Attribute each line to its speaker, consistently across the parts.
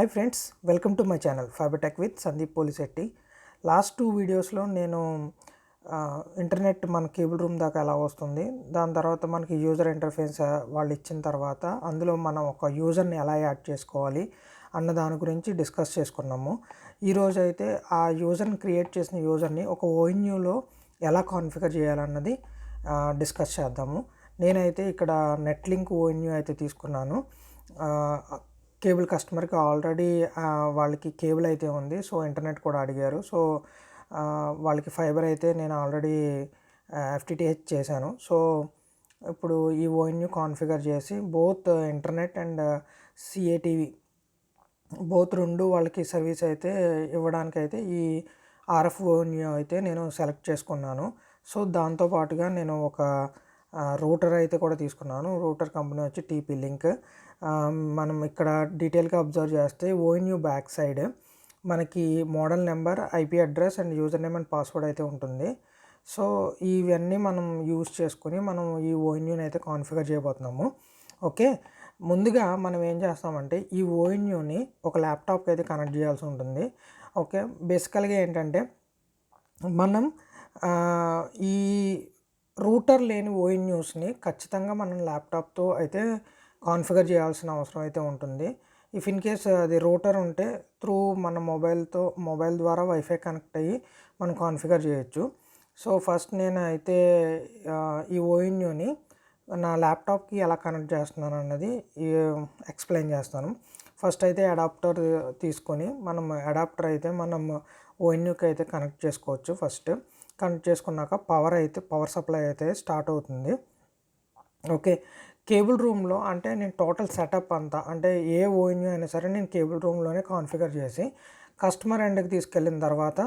Speaker 1: Hi friends, welcome to my channel Fibertech with Sandeep Polishetty. Last 2 వీడియోస్లో నేను internet మన cable room దాకా ఎలా వస్తుంది, దాని తర్వాత మనకి యూజర్ ఇంటర్ఫేస్ వాళ్ళు ఇచ్చిన తర్వాత అందులో మనం ఒక యూజర్ని ఎలా యాడ్ చేసుకోవాలి అన్న దాని గురించి డిస్కస్ చేసుకున్నాము. ఈరోజు అయితే ఆ యూజర్ని క్రియేట్ చేసిన యూజర్ని ఒక ఓఎన్యూలో ఎలా కాన్ఫిగర్ చేయాలన్నది డిస్కస్ చేద్దాము. నేనైతే ఇక్కడ నెట్లింక్ ఓఎన్యూ అయితే తీసుకున్నాను. కేబుల్ కస్టమర్కి ఆల్రెడీ వాళ్ళకి కేబుల్ అయితే ఉంది, సో ఇంటర్నెట్ కూడా అడిగారు. సో వాళ్ళకి ఫైబర్ అయితే నేను ఆల్రెడీ FTTH చేశాను. సో ఇప్పుడు ఈ ఓఎన్యూ కాన్ఫిగర్ చేసి both internet and CATV both రెండు వాళ్ళకి సర్వీస్ అయితే ఇవ్వడానికైతే ఈ RF ఓఎన్యూ అయితే నేను సెలెక్ట్ చేసుకున్నాను. సో దాంతోపాటుగా నేను ఒక రూటర్ అయితే కూడా తీసుకున్నాను. రూటర్ కంపెనీ వచ్చి TP-Link. మనం ఇక్కడ డీటెయిల్గా అబ్జర్వ్ చేస్తే ఓఎన్యూ బ్యాక్ సైడ్ మనకి model number, IP address and user name and password అయితే ఉంటుంది. సో ఇవన్నీ మనం యూజ్ చేసుకుని మనం ఈ ఓఎన్యూని అయితే కాన్ఫిగర్ చేయబోతున్నాము. ఓకే, ముందుగా మనం ఏం చేస్తామంటే ఈ ఓఎన్యూని ఒక ల్యాప్టాప్కి అయితే కనెక్ట్ చేయాల్సి ఉంటుంది. ఓకే, బేసికల్గా ఏంటంటే మనం ఈ రూటర్ లేని ఓఎన్యూస్ని ఖచ్చితంగా మనం ల్యాప్టాప్తో అయితే కాన్ఫిగర్ చేయాల్సిన అవసరం అయితే ఉంటుంది. ఇఫ్ ఇన్ కేస్ అది రూటర్ ఉంటే త్రూ మన మొబైల్ ద్వారా వైఫై కనెక్ట్ అయ్యి మనం కాన్ఫిగర్ చేయొచ్చు. సో ఫస్ట్ నేను అయితే ఈ ఓఎన్యూని నా ల్యాప్టాప్కి ఎలా కనెక్ట్ చేస్తున్నాను అన్నది ఎక్స్ప్లెయిన్ చేస్తాను. ఫస్ట్ అయితే అడాప్టర్ తీసుకొని అడాప్టర్ అయితే మనం ఓఎన్యూకి అయితే కనెక్ట్ చేసుకోవచ్చు. ఫస్ట్ కనెక్ట్ చేసుకున్నాక పవర్ సప్లై అయితే స్టార్ట్ అవుతుంది. ఓకే, కేబుల్ రూమ్లో అంటే నేను టోటల్ సెటప్ అంతా అంటే ఏ ఓఎన్యూ అయినా సరే నేను కేబుల్ రూమ్లోనే కాన్ఫిగర్ చేసి కస్టమర్ ఎండ్కి తీసుకెళ్ళిన తర్వాత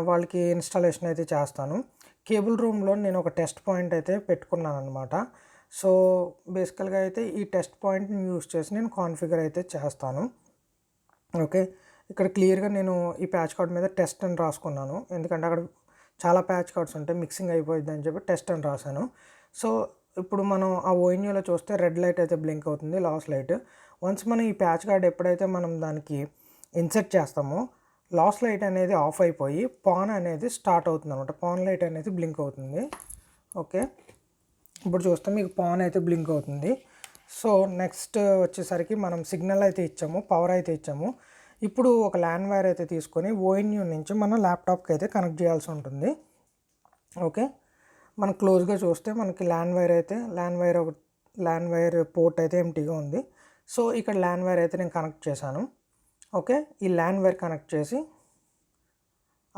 Speaker 1: వాళ్ళకి ఇన్స్టాలేషన్ అయితే చేస్తాను. కేబుల్ రూమ్లో నేను ఒక టెస్ట్ పాయింట్ అయితే పెట్టుకున్నాను అనమాట. సో బేసికల్గా అయితే ఈ టెస్ట్ పాయింట్ని యూస్ చేసి నేను కాన్ఫిగర్ అయితే చేస్తాను. ఓకే, ఇక్కడ క్లియర్గా నేను ఈ ప్యాచ్ కార్డ్ మీద టెస్ట్ అని రాసుకున్నాను, ఎందుకంటే అక్కడ చాలా ప్యాచ్ కార్డ్స్ ఉంటాయి, మిక్సింగ్ అయిపోయింది అని చెప్పి టెస్ట్ అని రాశాను. సో ఇప్పుడు మనం ఆ ఓఎన్యూలో చూస్తే రెడ్ లైట్ అయితే బ్లింక్ అవుతుంది, లాస్ లైట్. వన్స్ మనం ఈ ప్యాచ్ కార్డ్ ఎప్పుడైతే మనం దానికి ఇన్సర్ట్ చేస్తామో లాస్ లైట్ అనేది ఆఫ్ అయిపోయి పాన్ అనేది స్టార్ట్ అవుతుంది అనమాట. పాన్ లైట్ అనేది బ్లింక్ అవుతుంది. ఓకే, ఇప్పుడు చూస్తే మీకు పాన్ అయితే బ్లింక్ అవుతుంది. సో నెక్స్ట్ వచ్చేసరికి మనం సిగ్నల్ అయితే ఇచ్చాము, పవర్ అయితే ఇచ్చాము. ఇప్పుడు ఒక ల్యాన్ వైర్ అయితే తీసుకొని ఓఎన్యూ నుంచి మనం ల్యాప్టాప్కి అయితే కనెక్ట్ చేయాల్సి ఉంటుంది. ఓకే, మనం క్లోజ్గా చూస్తే మనకి ల్యాన్ వైర్ పోర్ట్ అయితే ఎంటీగా ఉంది. సో ఇక్కడ ల్యాన్ వైర్ అయితే నేను కనెక్ట్ చేశాను. ఓకే, ఈ ల్యాన్ వైర్ కనెక్ట్ చేసి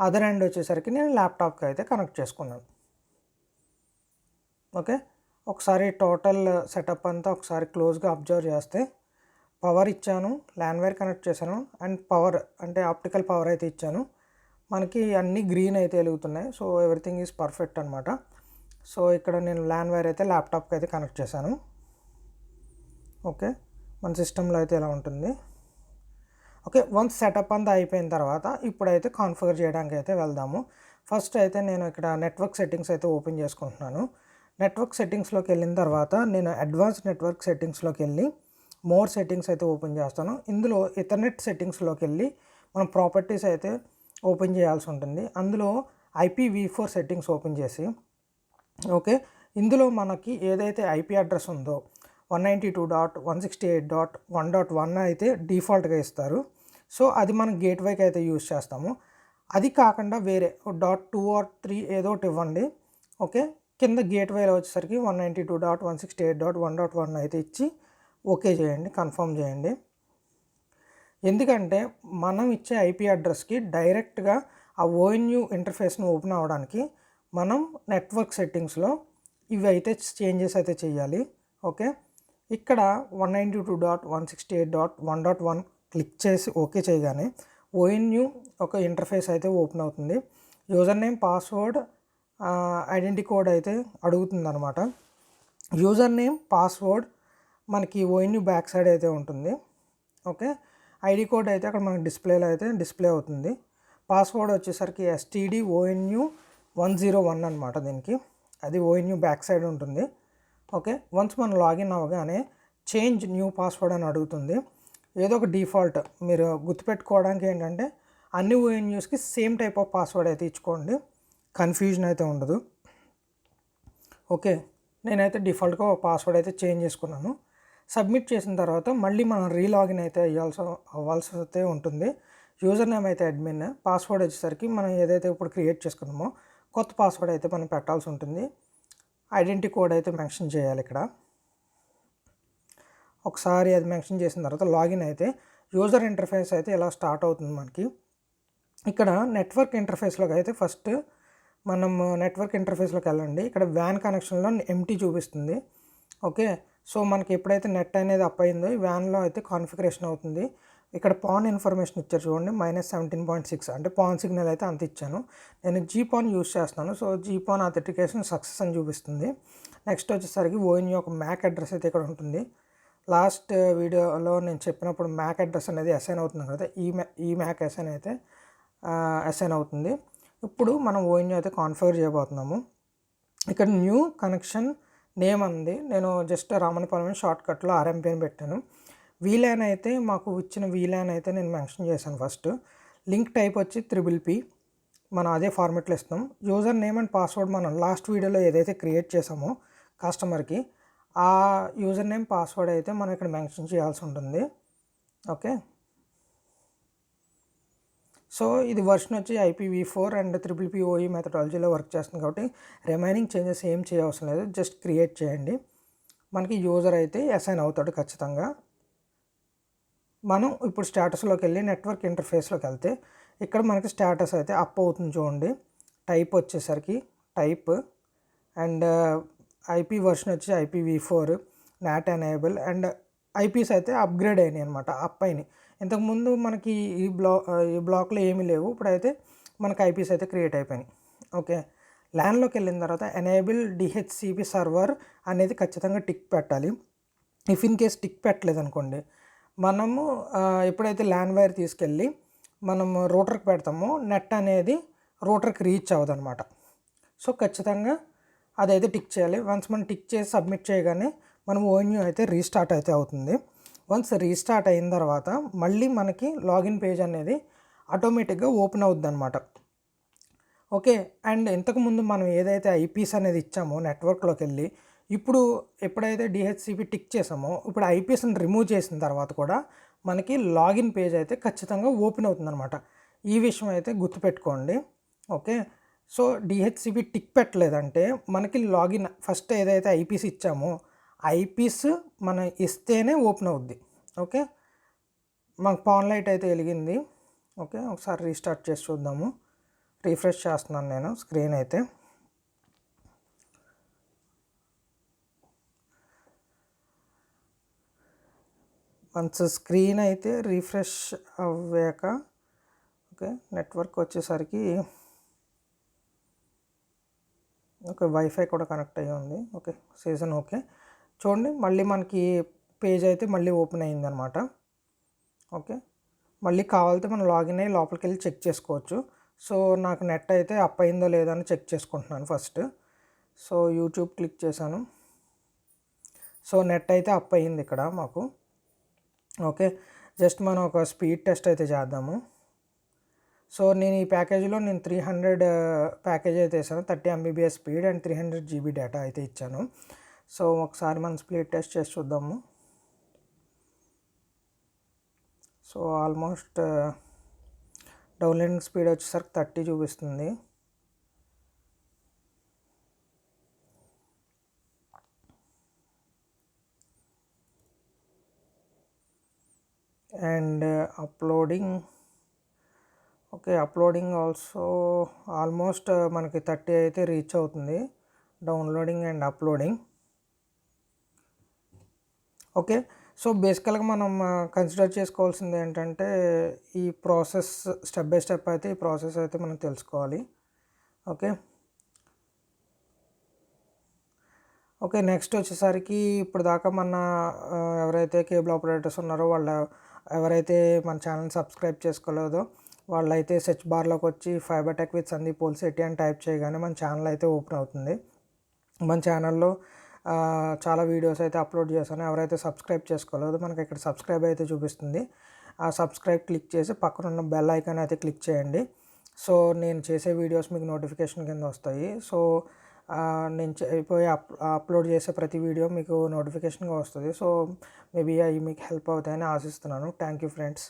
Speaker 1: అదర్ ఎండ్ వచ్చేసరికి నేను ల్యాప్టాప్కి అయితే కనెక్ట్ చేసుకున్నాను. ఓకే, ఒకసారి టోటల్ సెటప్ అంతా ఒకసారి క్లోజ్గా అబ్జర్వ్ చేస్తే పవర్ ఇచ్చాను, ల్యాన్ వైర్ కనెక్ట్ చేశాను అండ్ పవర్ అంటే ఆప్టికల్ పవర్ అయితే ఇచ్చాను. మనకి అన్నీ గ్రీన్ అయితే వెలుగుతున్నాయి. సో ఎవ్రీథింగ్ ఈజ్ పర్ఫెక్ట్ అనమాట. సో ఇక్కడ నేను ల్యాన్ వైర్ అయితే ల్యాప్టాప్కి అయితే కనెక్ట్ చేశాను. ఓకే, మన సిస్టంలో అయితే ఇలా ఉంటుంది. ఓకే, వన్స్ సెటప్ అంతా అయిపోయిన తర్వాత ఇప్పుడైతే కాన్ఫిగర్ చేయడానికి అయితే వెళ్దాము. ఫస్ట్ అయితే నేను ఇక్కడ నెట్వర్క్ సెట్టింగ్స్ అయితే ఓపెన్ చేసుకుంటున్నాను. నెట్వర్క్ సెట్టింగ్స్లోకి వెళ్ళిన తర్వాత నేను అడ్వాన్స్ నెట్వర్క్ సెట్టింగ్స్లోకి వెళ్ళి మోర్ సెట్టింగ్స్ అయితే ఓపెన్ చేస్తాను. ఇందులో ఇథర్నెట్ సెట్టింగ్స్లోకి వెళ్ళి మనం ప్రాపర్టీస్ అయితే ఓపెన్ చేయాల్సి ఉంటుంది. అందులో IPv4 సెట్టింగ్స్ ఓపెన్ చేసి ఓకే, ఇందులో మనకి ఏదైతే IP అడ్రస్ ఉందో 192.168.1.1 అయితే డిఫాల్ట్గా ఇస్తారు. సో అది మనం గేట్వేకి అయితే యూజ్ చేస్తాము. అది కాకుండా వేరే .2 or 3 ఏదో ఒకటి ఇవ్వండి. ఓకే, కింద గేట్వేలో వచ్చేసరికి 192.168.1.1 అయితే ఇచ్చి ఓకే చేయండి, కన్ఫర్మ్ చేయండి. ఎందుకంటే మనం ఇచ్చే IP అడ్రస్కి డైరెక్ట్గా ఆ ఓఎన్యూ ఇంటర్ఫేస్ను ఓపెన్ అవ్వడానికి మనం నెట్వర్క్ సెట్టింగ్స్లో ఇవి అయితే చేంజెస్ అయితే చేయాలి. ఓకే, ఇక్కడ 192.168.1.1 క్లిక్ చేసి ఓకే చేయగానే ఓఎన్యూ ఒక ఇంటర్ఫేస్ అయితే ఓపెన్ అవుతుంది. User name, password, identity code అయితే అడుగుతుంది అనమాట. యూజర్ నేమ్, పాస్వర్డ్ మనకి ఓఎన్యూ బ్యాక్ సైడ్ అయితే ఉంటుంది. ఓకే, ID కోడ్ అయితే అక్కడ మనకి డిస్ప్లేలో అయితే డిస్ప్లే అవుతుంది. పాస్వర్డ్ వచ్చేసరికి STD-ONU-101 అనమాట. దీనికి అది ఓఎన్యూ బ్యాక్ సైడ్ ఉంటుంది. ఓకే, వన్స్ మనం లాగిన్ అవ్వగానే చేంజ్ న్యూ పాస్వర్డ్ అని అడుగుతుంది. ఏదో ఒక డిఫాల్ట్ మీరు గుర్తుపెట్టుకోవడానికి ఏంటంటే అన్ని ఓఎన్యూస్కి సేమ్ టైప్ ఆఫ్ పాస్వర్డ్ అయితే ఇచ్చుకోండి, కన్ఫ్యూజన్ అయితే ఉండదు. ఓకే, నేనైతే డిఫాల్ట్గా ఒక పాస్వర్డ్ అయితే చేంజ్ చేసుకున్నాను. సబ్మిట్ చేసిన తర్వాత మళ్ళీ మనం రీలాగిన్ అయితే అవ్వాల్సి అయితే ఉంటుంది. యూజర్ నేమ్ అయితే అడ్మిన్, పాస్వర్డ్ వచ్చేసరికి మనం ఏదైతే ఇప్పుడు క్రియేట్ చేసుకున్నామో కొత్త పాస్వర్డ్ అయితే మనం పెట్టాల్సి ఉంటుంది. ఐడెంటిటీ కోడ్ అయితే మెన్షన్ చేయాలి ఇక్కడ. ఒకసారి అది మెన్షన్ చేసిన తర్వాత లాగిన్ అయితే యూజర్ ఇంటర్ఫేస్ అయితే ఇలా స్టార్ట్ అవుతుంది మనకి. ఇక్కడ నెట్వర్క్ ఇంటర్ఫేస్లోకి అయితే ఫస్ట్ మనం నెట్వర్క్ ఇంటర్ఫేస్లోకి వెళ్ళండి. ఇక్కడ వ్యాన్ కనెక్షన్లో ఎంటీ చూపిస్తుంది. ఓకే, సో మనకి ఎప్పుడైతే నెట్ అనేది అప్ అయిందో ఈ వ్యాన్లో అయితే కాన్ఫిగరేషన్ అవుతుంది. ఇక్కడ పాన్ ఇన్ఫర్మేషన్ ఇచ్చారు చూడండి, -17.6 అంటే పాన్ సిగ్నల్ అయితే అంత ఇచ్చాను. నేను జీపాన్ యూస్ చేస్తున్నాను, సో జీపాన్ అథెంటికేషన్ సక్సెస్ అని చూపిస్తుంది. నెక్స్ట్ వచ్చేసరికి ఓఎన్యూ యొక్క మ్యాక్ అడ్రస్ అయితే ఇక్కడ ఉంటుంది. లాస్ట్ వీడియోలో నేను చెప్పినప్పుడు మ్యాక్ అడ్రస్ అనేది అసైన్ అవుతుంది కదా, ఈ మ్యాక్ అసైన్ అయితే అసైన్ అవుతుంది. ఇప్పుడు మనం ఓఎన్యూ అయితే కాన్ఫిగర్ చేయబోతున్నాము. ఇక్కడ న్యూ కనెక్షన్ నేమ్ అంది, నేను జస్ట్ రామనపాలెం షార్ట్కట్లో ఆర్ఎంపీ అని పెట్టాను. వీలాన్ అయితే మాకు ఇచ్చిన వీలాన్ అయితే నేను మెన్షన్ చేశాను ఫస్ట్. లింక్ టైప్ వచ్చి PPP, మనం అదే ఫార్మెట్లో ఇస్తాం. యూజర్ నేమ్ అండ్ పాస్వర్డ్ మనం లాస్ట్ వీడియోలో ఏదైతే క్రియేట్ చేసామో కస్టమర్కి ఆ యూజర్ నేమ్ పాస్వర్డ్ అయితే మనం ఇక్కడ మెన్షన్ చేయాల్సి ఉంటుంది. ఓకే, సో ఇది వర్షన్ వచ్చి IPv4 అండ్ PPP OE మెథడాలజీలో వర్క్ చేస్తుంది కాబట్టి రిమైనింగ్ చేంజెస్ ఏం చేయవసరం లేదు, జస్ట్ క్రియేట్ చేయండి. మనకి యూజర్ అయితే అసైన్ అవుతాడు ఖచ్చితంగా. మనం ఇప్పుడు స్టేటస్లోకి వెళ్ళి నెట్వర్క్ ఇంటర్ఫేస్లోకి వెళ్తే ఇక్కడ మనకి స్టేటస్ అయితే అప్ అవుతుంది చూడండి. టైప్ వచ్చేసరికి టైప్ అండ్ IP వర్షన్ వచ్చి IPv4 not enable and IPs అయితే అప్గ్రేడ్ అయినాయి అనమాట, అప్ అయినాయి. ఇంతకుముందు మనకి ఈ బ్లాక్లో ఏమీ లేవు, ఇప్పుడైతే మనకి IPs అయితే క్రియేట్ అయిపోయినాయి. ఓకే, ల్యాన్లోకి వెళ్ళిన తర్వాత ఎనేబుల్ DHCP సర్వర్ అనేది ఖచ్చితంగా టిక్ పెట్టాలి. ఇఫ్ ఇన్ కేస్ టిక్ పెట్టలేదు అనుకోండి, మనము ఎప్పుడైతే ల్యాన్ వైర్ తీసుకెళ్ళి మనం రూటర్కి పెడతామో నెట్ అనేది రూటర్కి రీచ్ అవ్వదు అనమాట. సో ఖచ్చితంగా అదైతే టిక్ చేయాలి. వన్స్ మనం టిక్ చేసి సబ్మిట్ చేయగానే మనం ఓఎన్యూ అయితే రీస్టార్ట్ అయితే అవుతుంది. వన్స్ రీస్టార్ట్ అయిన తర్వాత మళ్ళీ మనకి లాగిన్ పేజ్ అనేది ఆటోమేటిక్గా ఓపెన్ అవుద్ది అనమాట. ఓకే, అండ్ ఇంతకుముందు మనం ఏదైతే IPs అనేది ఇచ్చామో నెట్వర్క్లోకి వెళ్ళి ఇప్పుడు ఎప్పుడైతే DHCP టిక్ చేసామో ఇప్పుడు IPsని రిమూవ్ చేసిన తర్వాత కూడా మనకి లాగిన్ పేజ్ అయితే ఖచ్చితంగా ఓపెన్ అవుతుంది అనమాట. ఈ విషయం అయితే గుర్తుపెట్టుకోండి. ఓకే, సో DHCP టిక్ పెట్టలేదంటే మనకి లాగిన్ ఫస్ట్ ఏదైతే IPs ఇచ్చామో IPs మనం ఇస్తేనే ఓపెన్ అవుద్ది. ఓకే, మాకు పాన్ లైట్ అయితే వెలిగింది. ఓకే, ఒకసారి రీస్టార్ట్ చేసి చూద్దాము. రీఫ్రెష్ చేస్తున్నాను నేను స్క్రీన్ అయితే. వన్స్ స్క్రీన్ అయితే రీఫ్రెష్ అవ్వాక ఓకే నెట్వర్క్ వచ్చేసరికి ఓకే వైఫై కూడా కనెక్ట్ అయ్యి ఉంది. ఓకే సీజన్ ఓకే చూడండి, మళ్ళీ మనకి పేజ్ అయితే మళ్ళీ ఓపెన్ అయ్యిందనమాట. ఓకే, మళ్ళీ కావాలంటే మనం లాగిన్ అయ్యి లోపలికి వెళ్ళి చెక్ చేసుకోవచ్చు. సో నాకు నెట్ అయితే అప్ అయిందో లేదో అని చెక్ చేసుకుంటున్నాను ఫస్ట్. సో యూట్యూబ్ క్లిక్ చేశాను. సో నెట్ అయితే అప్ అయ్యింది ఇక్కడ మాకు. ఓకే, జస్ట్ మనం ఒక స్పీడ్ టెస్ట్ అయితే చేద్దాము. సో నేను ఈ ప్యాకేజీలో 300 ప్యాకేజ్ అయితే వేసాను, 30 MBps speed and 300 GB data అయితే ఇచ్చాను. సో ఒకసారి మనం స్పీడ్ టెస్ట్ చేసి చూద్దాము. సో ఆల్మోస్ట్ డౌన్లోడింగ్ స్పీడ్ వచ్చేసరికి 30 చూపిస్తుంది. And uploading okay uploading also almost మనకి 30 అయితే రీచ్ అవుతుంది. Downloading and uploading. Okay, so బేసికల్గా మనం కన్సిడర్ చేసుకోవాల్సింది ఏంటంటే ఈ ప్రాసెస్ స్టెప్ బై స్టెప్ అయితే ఈ ప్రాసెస్ అయితే మనం తెలుసుకోవాలి. ఓకే ఓకే నెక్స్ట్ వచ్చేసరికి ఇప్పుడు దాకా మన ఎవరైతే కేబుల్ ఆపరేటర్స్ ఉన్నారో వాళ్ళు ఎవరైతే మన ఛానల్ సబ్స్క్రైబ్ చేసుకోలేదో వాళ్ళైతే సెర్చ్ బార్లోకి వచ్చి fibre tech with Sandeep Polisetty అని టైప్ చేయగానే మన ఛానల్ అయితే ఓపెన్ అవుతుంది. మన ఛానల్లో చాలా వీడియోస్ అయితే అప్లోడ్ చేశాను. ఎవరైతే సబ్స్క్రైబ్ చేసుకోలేదో మనకి ఇక్కడ సబ్స్క్రైబ్ అయితే చూపిస్తుంది. ఆ సబ్స్క్రైబ్ క్లిక్ చేసి పక్కన ఉన్న బెల్ ఐకాన్ అయితే క్లిక్ చేయండి. సో నేను చేసే వీడియోస్ మీకు నోటిఫికేషన్ కింద వస్తాయి. సో నేను అప్లోడ్ చేసే ప్రతి వీడియో మీకు నోటిఫికేషన్గా వస్తుంది. సో మేబీ అవి మీకు హెల్ప్ అవుతాయని ఆశిస్తున్నాను. Thank you friends.